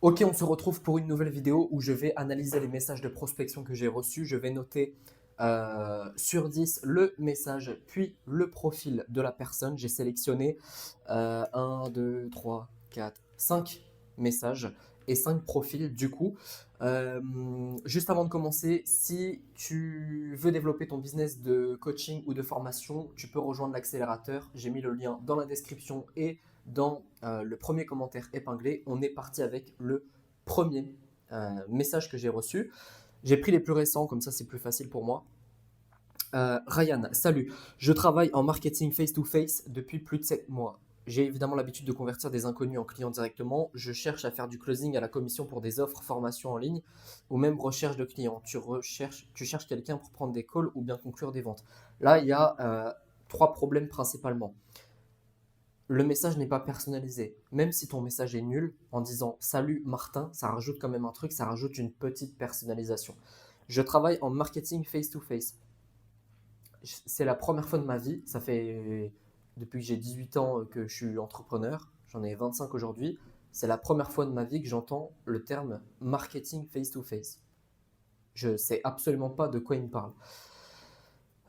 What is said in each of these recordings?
Ok, on se retrouve pour une nouvelle vidéo où je vais analyser les messages de prospection que j'ai reçus. Je vais noter sur 10 le message, puis le profil de la personne. J'ai sélectionné 1, 2, 3, 4, 5 messages et 5 profils du coup. Euh, Juste avant de commencer, si tu veux développer ton business de coaching ou de formation, tu peux rejoindre l'accélérateur. J'ai mis le lien dans la description et dans le premier commentaire épinglé. On est parti avec le premier message que j'ai reçu. J'ai pris les plus récents, comme ça c'est plus facile pour moi. Ryan, salut. Je travaille en marketing face-to-face depuis plus de 7 mois. J'ai évidemment l'habitude de convertir des inconnus en clients directement. Je cherche à faire du closing à la commission pour des offres, formations en ligne ou même recherche de clients. Tu cherches quelqu'un pour prendre des calls ou bien conclure des ventes. Là, il y a trois problèmes principalement. Le message n'est pas personnalisé. Même si ton message est nul, en disant salut Martin, ça rajoute quand même un truc, ça rajoute une petite personnalisation. Je travaille en marketing face-to-face. C'est la première fois de ma vie, ça fait depuis que j'ai 18 ans que je suis entrepreneur, j'en ai 25 aujourd'hui. C'est la première fois de ma vie que j'entends le terme marketing face-to-face. Je ne sais absolument pas de quoi il me parle.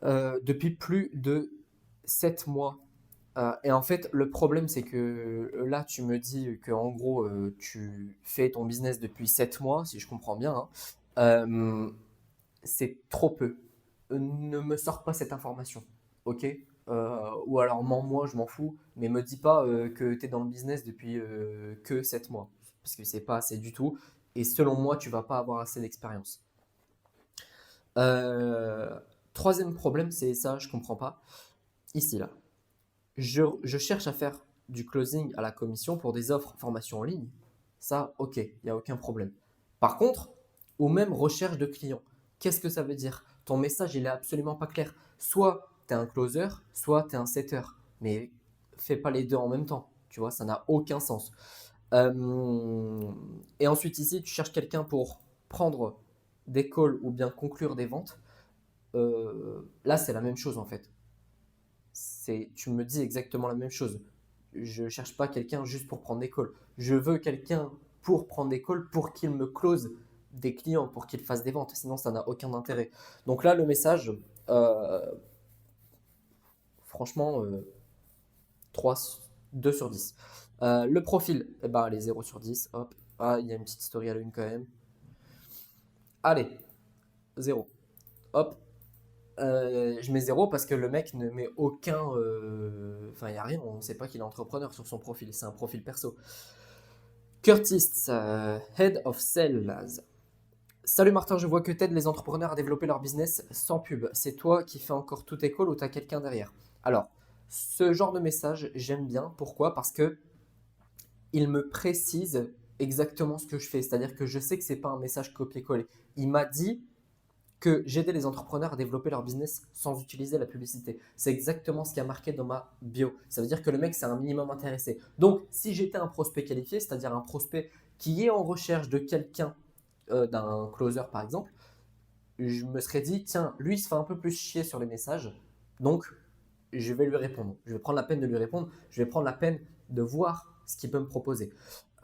Depuis plus de 7 mois. Et en fait, le problème, c'est que là, tu me dis que en gros, tu fais ton business depuis 7 mois, si je comprends bien, hein. Euh, c'est trop peu. Ne me sors pas cette information, ok? Ou alors mens-moi, je m'en fous, mais me dis pas que tu es dans le business depuis que 7 mois, parce que c'est pas assez du tout. Et selon moi, tu vas pas avoir assez d'expérience. Euh, Troisième problème, c'est ça, je comprends pas. Ici, là. Je cherche à faire du closing à la commission pour des offres formation en ligne. Ça, ok, il n'y a aucun problème. Par contre, ou même recherche de clients. Qu'est-ce que ça veut dire? Ton message, il est absolument pas clair. Soit tu es un closer, soit tu es un setter. Mais fais pas les deux en même temps. Tu vois, ça n'a aucun sens. Euh, et ensuite, ici, tu cherches quelqu'un pour prendre des calls ou bien conclure des ventes. Là, c'est la même chose en fait. Tu me dis exactement la même chose. Je ne cherche pas quelqu'un juste pour prendre des calls. Je veux quelqu'un pour prendre des calls, pour qu'il me close des clients, pour qu'il fasse des ventes. Sinon, ça n'a aucun intérêt. Donc là, le message, euh, franchement, 3, 2 sur 10. Le profil, eh ben, allez, 0 sur 10. Hop. Ah, il y a une petite story à la une quand même. Allez, 0. Hop. Je mets 0 parce que le mec ne met aucun. Enfin, il n'y a rien, on ne sait pas qu'il est entrepreneur sur son profil. C'est un profil perso. Curtis, Head of Sales. Salut Martin, je vois que t'aides les entrepreneurs à développer leur business sans pub. C'est toi qui fais encore tout tes calls ou t'as quelqu'un derrière? Alors, ce genre de message, j'aime bien. Pourquoi? Parce que il me précise exactement ce que je fais. C'est-à-dire que je sais que c'est pas un message copier-coller. Il m'a dit que j'aidais les entrepreneurs à développer leur business sans utiliser la publicité. C'est exactement ce qui a marqué dans ma bio. Ça veut dire que le mec, c'est un minimum intéressé. Donc, si j'étais un prospect qualifié, c'est-à-dire un prospect qui est en recherche de quelqu'un, d'un closer par exemple, je me serais dit, tiens, lui, il se fait un peu plus chier sur les messages, donc je vais lui répondre. Je vais prendre la peine de lui répondre, je vais prendre la peine de voir ce qu'il peut me proposer.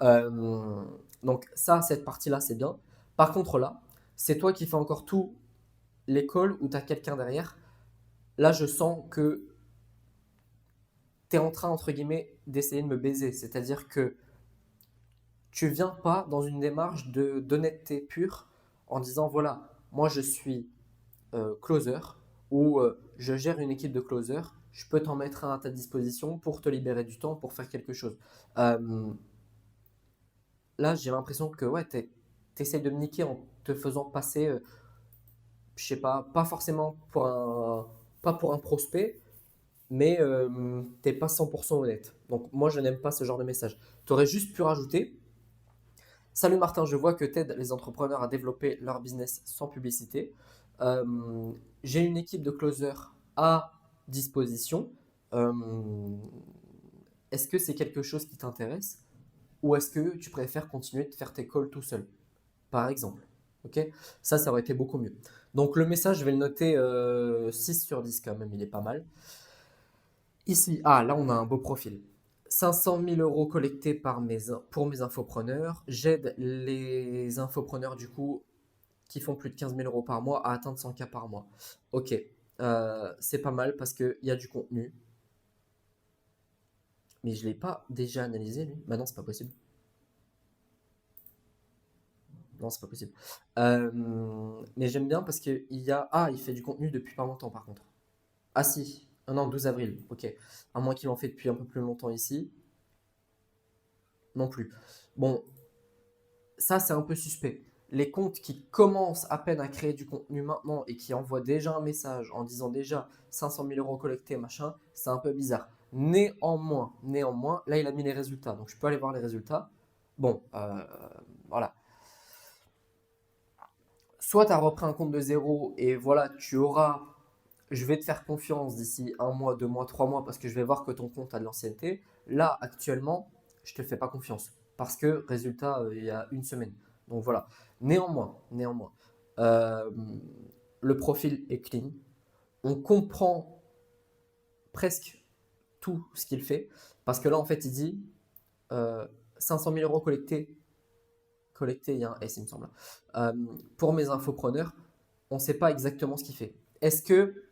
Euh, donc ça, cette partie-là, c'est bien. Par contre, là, c'est toi qui fais encore tout l'école où tu as quelqu'un derrière, là je sens que tu es en train, entre guillemets, d'essayer de me baiser. C'est-à-dire que tu viens pas dans une démarche d'honnêteté pure en disant voilà, moi je suis closer ou je gère une équipe de closer, je peux t'en mettre un à ta disposition pour te libérer du temps pour faire quelque chose. Euh, Là, j'ai l'impression que ouais, tu essaies de me niquer en te faisant passer, je sais pas forcément pas pour un prospect, mais t'es pas 100% honnête. Donc moi, je n'aime pas ce genre de message. Tu aurais juste pu rajouter, salut Martin, je vois que tu aides les entrepreneurs à développer leur business sans publicité. Euh, j'ai une équipe de closers à disposition. Euh, Est-ce que c'est quelque chose qui t'intéresse ou est-ce que tu préfères continuer de faire tes calls tout seul, par exemple? Ok. Ça aurait été beaucoup mieux. Donc le message, je vais le noter 6 sur 10 quand même, il est pas mal. Ici, ah là on a un beau profil. 500 000 euros collectés pour mes infopreneurs. J'aide les infopreneurs du coup qui font plus de 15 000 euros par mois à atteindre 100K par mois. Ok, c'est pas mal parce qu'il y a du contenu. Mais je l'ai pas déjà analysé lui. Bah non, c'est pas possible. Non, c'est pas possible. Mais j'aime bien parce qu'il y a. Ah, il fait du contenu depuis pas longtemps par contre. Ah si, ah non, 12 avril, ok. À moins qu'il en fait depuis un peu plus longtemps ici. Non plus. Bon, ça c'est un peu suspect. Les comptes qui commencent à peine à créer du contenu maintenant et qui envoient déjà un message en disant déjà 500 000 euros collectés, machin, c'est un peu bizarre. Néanmoins, là il a mis les résultats, donc je peux aller voir les résultats. Bon, voilà. Soit tu as repris un compte de zéro et voilà, tu auras, je vais te faire confiance d'ici un mois, 2 mois, 3 mois parce que je vais voir que ton compte a de l'ancienneté. Là, actuellement, je te fais pas confiance parce que résultat, il y a une semaine. Donc voilà. Néanmoins, euh, le profil est clean. On comprend presque tout ce qu'il fait parce que là, en fait, il dit 500 000 euros collectés, il y a un S, il me semble. Euh, pour mes infopreneurs, on ne sait pas exactement ce qu'il fait. Est-ce que,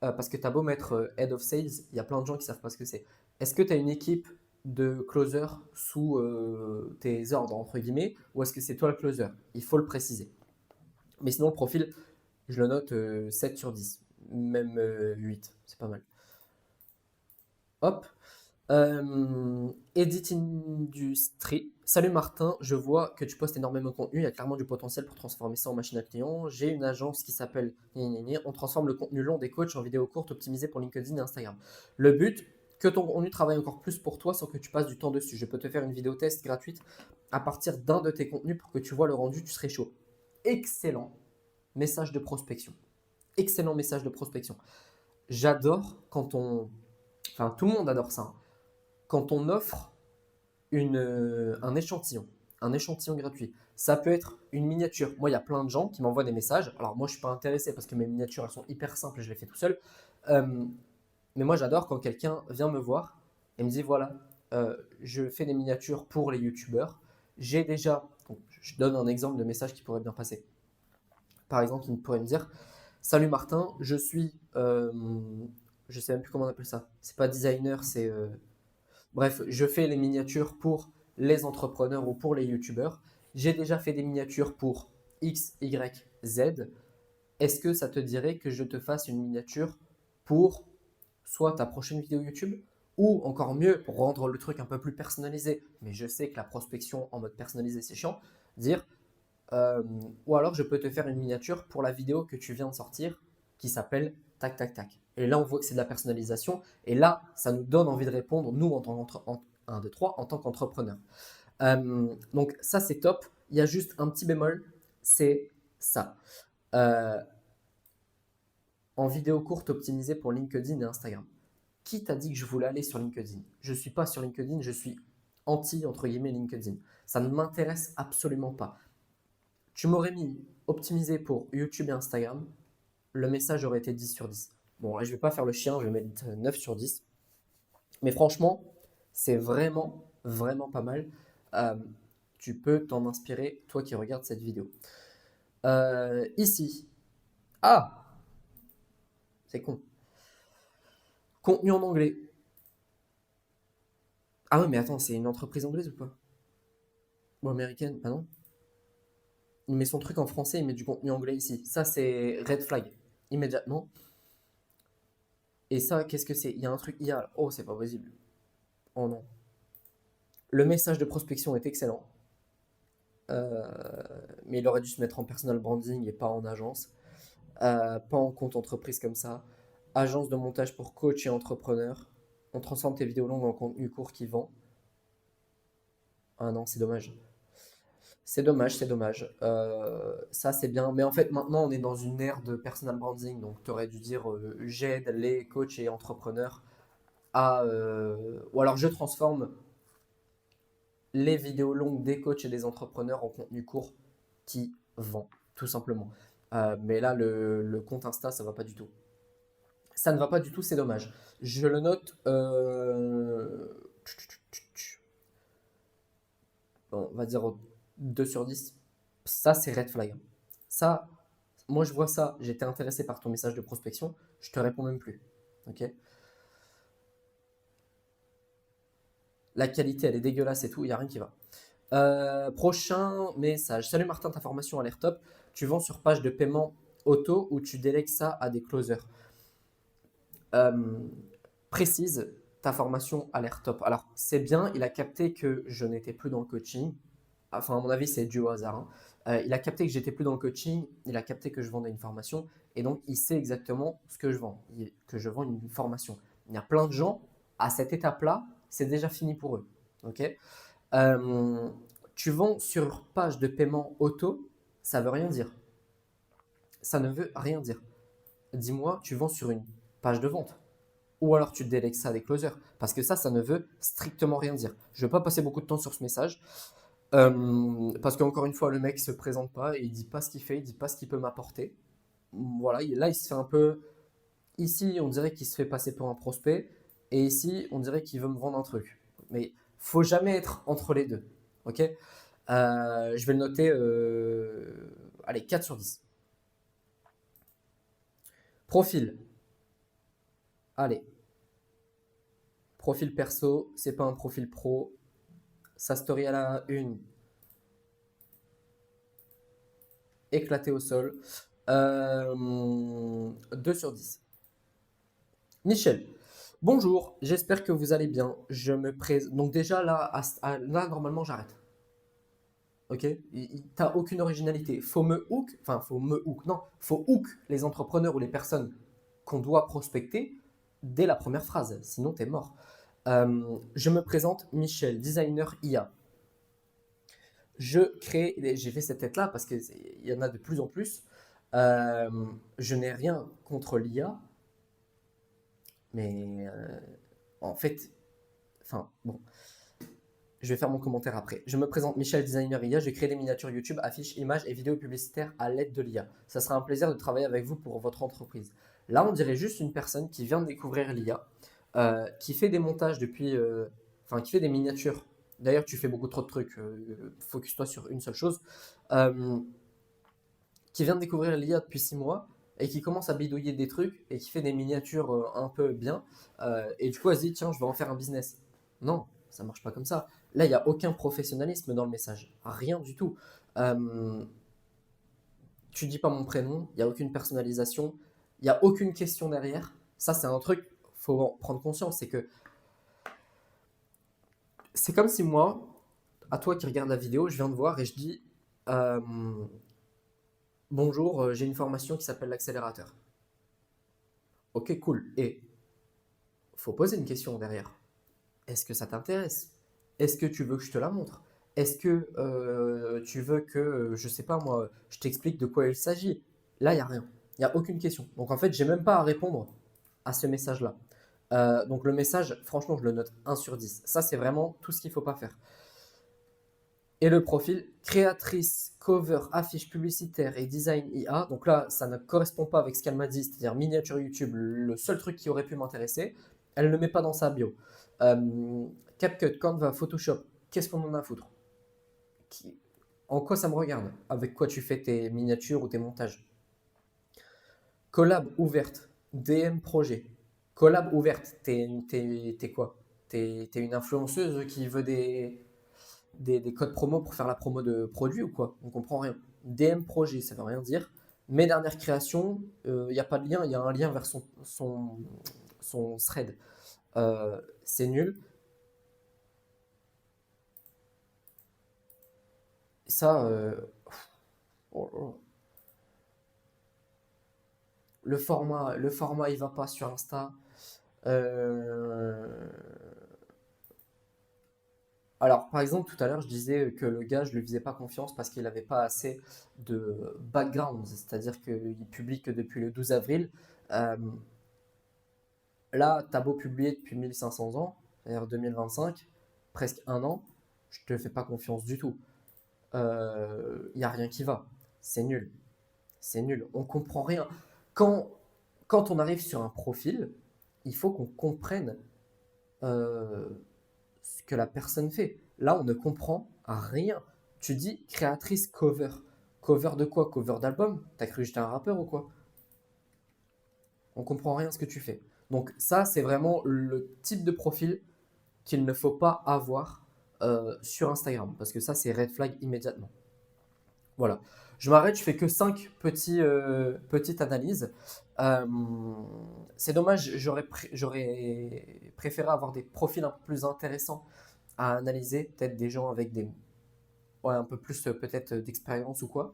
parce que tu as beau mettre Head of Sales, il y a plein de gens qui ne savent pas ce que c'est. Est-ce que tu as une équipe de closer sous tes ordres, entre guillemets, ou est-ce que c'est toi le closer? Il faut le préciser. Mais sinon, le profil, je le note 7 sur 10, même 8, c'est pas mal. Hop, Edit Industry. Salut Martin, je vois que tu postes énormément de contenu. Il y a clairement du potentiel pour transformer ça en machine à clients. J'ai une agence qui s'appelle On transforme le contenu long des coachs en vidéos courtes optimisées pour LinkedIn et Instagram. Le but, que ton contenu travaille encore plus pour toi sans que tu passes du temps dessus. Je peux te faire une vidéo test gratuite à partir d'un de tes contenus pour que tu vois le rendu, tu serais chaud. Excellent message de prospection. Excellent message de prospection. J'adore quand on. Enfin, tout le monde adore ça, hein. Quand on offre un échantillon gratuit. Ça peut être une miniature. Moi, il y a plein de gens qui m'envoient des messages. Alors moi, je suis pas intéressé parce que mes miniatures, elles sont hyper simples et je les fais tout seul. Euh, mais moi, j'adore quand quelqu'un vient me voir et me dit, voilà, je fais des miniatures pour les youtubeurs. J'ai déjà, donc, je donne un exemple de message qui pourrait bien passer. Par exemple, il pourrait me dire, salut Martin, je suis, je sais même plus comment on appelle ça. C'est pas designer, c'est bref, je fais les miniatures pour les entrepreneurs ou pour les youtubeurs. J'ai déjà fait des miniatures pour X, Y, Z. Est-ce que ça te dirait que je te fasse une miniature pour soit ta prochaine vidéo YouTube ou encore mieux, pour rendre le truc un peu plus personnalisé, mais je sais que la prospection en mode personnalisé c'est chiant, dire euh, ou alors je peux te faire une miniature pour la vidéo que tu viens de sortir qui s'appelle tac tac tac. Et là on voit que c'est de la personnalisation et là ça nous donne envie de répondre nous en tant en tant qu'entrepreneur. Donc ça c'est top. Il y a juste un petit bémol, c'est ça. Euh, en vidéo courte optimisée pour LinkedIn et Instagram. Qui t'a dit que je voulais aller sur LinkedIn? Je ne suis pas sur LinkedIn, je suis anti entre guillemets LinkedIn. Ça ne m'intéresse absolument pas. Tu m'aurais mis optimisé pour YouTube et Instagram, le message aurait été 10 sur 10. Bon, là, je vais pas faire le chien, je vais mettre 9 sur 10. Mais franchement, c'est vraiment, vraiment pas mal. Euh, tu peux t'en inspirer, toi qui regardes cette vidéo. Ici. Ah, c'est con. Contenu en anglais. Ah ouais, mais attends, c'est une entreprise anglaise ou pas? Ou américaine? Ah non. Il met son truc en français, il met du contenu anglais ici. Ça, c'est red flag. Immédiatement. Et ça, qu'est-ce que c'est? Il y a un truc IA. Oh, c'est pas possible. Oh non. Le message de prospection est excellent. Euh, mais il aurait dû se mettre en personal branding et pas en agence. Pas en compte entreprise comme ça. Agence de montage pour coach et entrepreneur. On transforme tes vidéos longues en contenu court qui vend. Ah non, c'est dommage. C'est dommage, c'est dommage. Ça, c'est bien. Mais en fait, maintenant, on est dans une ère de personal branding. Donc, tu aurais dû dire j'aide les coachs et entrepreneurs à. Ou alors, je transforme les vidéos longues des coachs et des entrepreneurs en contenu court qui vend, tout simplement. Mais là, le compte Insta, ça va pas du tout. Ça ne va pas du tout, c'est dommage. Je le note Bon, on va dire 2 sur 10. Ça, c'est red flag. Ça, moi, je vois ça. J'étais intéressé par ton message de prospection. Je te réponds même plus. Ok. La qualité, elle est dégueulasse et tout. Il n'y a rien qui va. Prochain message. Salut Martin, ta formation a l'air top. Tu vends sur page de paiement auto ou tu délègues ça à des closers? Euh, Précise, ta formation a l'air top. Alors, c'est bien, il a capté que je n'étais plus dans le coaching. Enfin, à mon avis, c'est dû au hasard, hein. Il a capté que j'étais plus dans le coaching, il a capté que je vendais une formation, et donc il sait exactement ce que je vends, que je vends une formation. Il y a plein de gens, à cette étape-là, c'est déjà fini pour eux. Ok. Euh, Tu vends sur page de paiement auto, ça veut rien dire. Ça ne veut rien dire. Dis-moi, tu vends sur une page de vente. Ou alors tu délègues ça à des closers. Parce que ça ne veut strictement rien dire. Je ne vais pas passer beaucoup de temps sur ce message. Parce qu'encore une fois, le mec se présente pas et il dit pas ce qu'il fait, il dit pas ce qu'il peut m'apporter. Voilà, là il se fait un peu. Ici, on dirait qu'il se fait passer pour un prospect, et ici, on dirait qu'il veut me vendre un truc. Mais faut jamais être entre les deux. Ok. Je vais le noter. Allez, 4 sur 10. Profil. Allez, profil perso, c'est pas un profil pro. Sa story à la une, éclaté au sol. 2 sur 10. Michel, bonjour, j'espère que vous allez bien. Je me présente. Donc, déjà, là, là normalement, j'arrête. Ok. T'as aucune originalité. Faut me hook. Enfin, faut me hook. Non, faut hook les entrepreneurs ou les personnes qu'on doit prospecter dès la première phrase. Sinon, t'es mort. Je me présente, Michel, designer IA. Je crée. J'ai fait cette tête-là parce qu'il y en a de plus en plus. Je n'ai rien contre l'IA, mais en fait, enfin, bon, je vais faire mon commentaire après. Je me présente Michel, designer IA. J'ai créé des miniatures YouTube, affiches, images et vidéos publicitaires à l'aide de l'IA. Ça sera un plaisir de travailler avec vous pour votre entreprise. Là, on dirait juste une personne qui vient de découvrir l'IA, qui fait des montages depuis. Enfin, qui fait des miniatures. D'ailleurs, tu fais beaucoup trop de trucs. Focus-toi sur une seule chose. Euh, qui vient de découvrir l'IA depuis 6 mois et qui commence à bidouiller des trucs et qui fait des miniatures un peu bien. Et du coup, elle se dit, tiens, je vais en faire un business. Non, ça marche pas comme ça. Là, il n'y a aucun professionnalisme dans le message. Rien du tout. Euh, Tu dis pas mon prénom, il n'y a aucune personnalisation, il n'y a aucune question derrière. Ça, c'est un truc, faut en prendre conscience. C'est que c'est comme si moi, à toi qui regarde la vidéo, je viens de voir et je dis euh, bonjour, j'ai une formation qui s'appelle l'accélérateur. Ok, cool. Et faut poser une question derrière. Est-ce que ça t'intéresse? Est-ce que tu veux que je te la montre? Est-ce que tu veux que, je sais pas moi, je t'explique de quoi il s'agit? Là, il n'y a rien. Il n'y a aucune question. Donc en fait, j'ai même pas à répondre à ce message-là. Donc le message, franchement, je le note 1 sur 10. Ça, c'est vraiment tout ce qu'il ne faut pas faire. Et le profil, créatrice, cover, affiche publicitaire et design IA. Donc là, ça ne correspond pas avec ce qu'elle m'a dit, c'est-à-dire miniature YouTube, le seul truc qui aurait pu m'intéresser. Elle ne le met pas dans sa bio. CapCut, Canva, Photoshop, qu'est-ce qu'on en a à foutre? En quoi ça me regarde? Avec quoi tu fais tes miniatures ou tes montages? Collab ouverte, DM projet. Collab ouverte, t'es quoi? T'es une influenceuse qui veut des codes promo pour faire la promo de produits ou quoi? On comprend rien. DM projet, ça veut rien dire. Mes dernières créations, il n'y a pas de lien, il y a un lien vers son thread. C'est nul. Ça, oh, le format, il va pas sur Insta. Euh, Alors, par exemple, tout à l'heure, je disais que le gars, je lui faisais pas confiance parce qu'il n'avait pas assez de background, c'est-à-dire qu'il publie que depuis le 12 avril. Euh, Là, t'as beau publier depuis 1500 ans, c'est-à-dire 2025, presque un an, je te fais pas confiance du tout. Il n'y a rien qui va. C'est nul. C'est nul. On comprend rien. Quand, quand on arrive sur un profil, il faut qu'on comprenne euh, ce que la personne fait. Là, on ne comprend rien. Tu dis créatrice cover. Cover de quoi? Cover d'album? T'as cru que j'étais un rappeur ou quoi? On comprend rien à ce que tu fais. Donc ça, c'est vraiment le type de profil qu'il ne faut pas avoir sur Instagram. Parce que ça, c'est red flag immédiatement. Voilà. Je m'arrête, je fais que 5 petites analyses. Euh, c'est dommage, j'aurais préféré avoir des profils un peu plus intéressants à analyser, peut-être des gens avec ouais, un peu plus peut-être d'expérience ou quoi.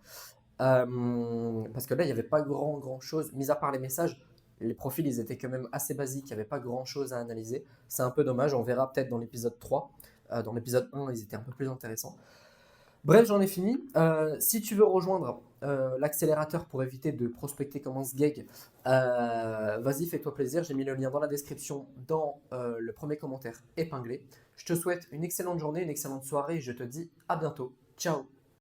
Parce que là, il n'y avait pas grand chose, mis à part les messages, les profils, ils étaient quand même assez basiques, il n'y avait pas grand chose à analyser. C'est un peu dommage, on verra peut-être dans l'épisode 3. Dans l'épisode 1, ils étaient un peu plus intéressants. Bref, j'en ai fini. Si tu veux rejoindre l'accélérateur pour éviter de prospecter comme un sgeg, vas-y, fais-toi plaisir. J'ai mis le lien dans la description, dans le premier commentaire épinglé. Je te souhaite une excellente journée, une excellente soirée et je te dis à bientôt. Ciao!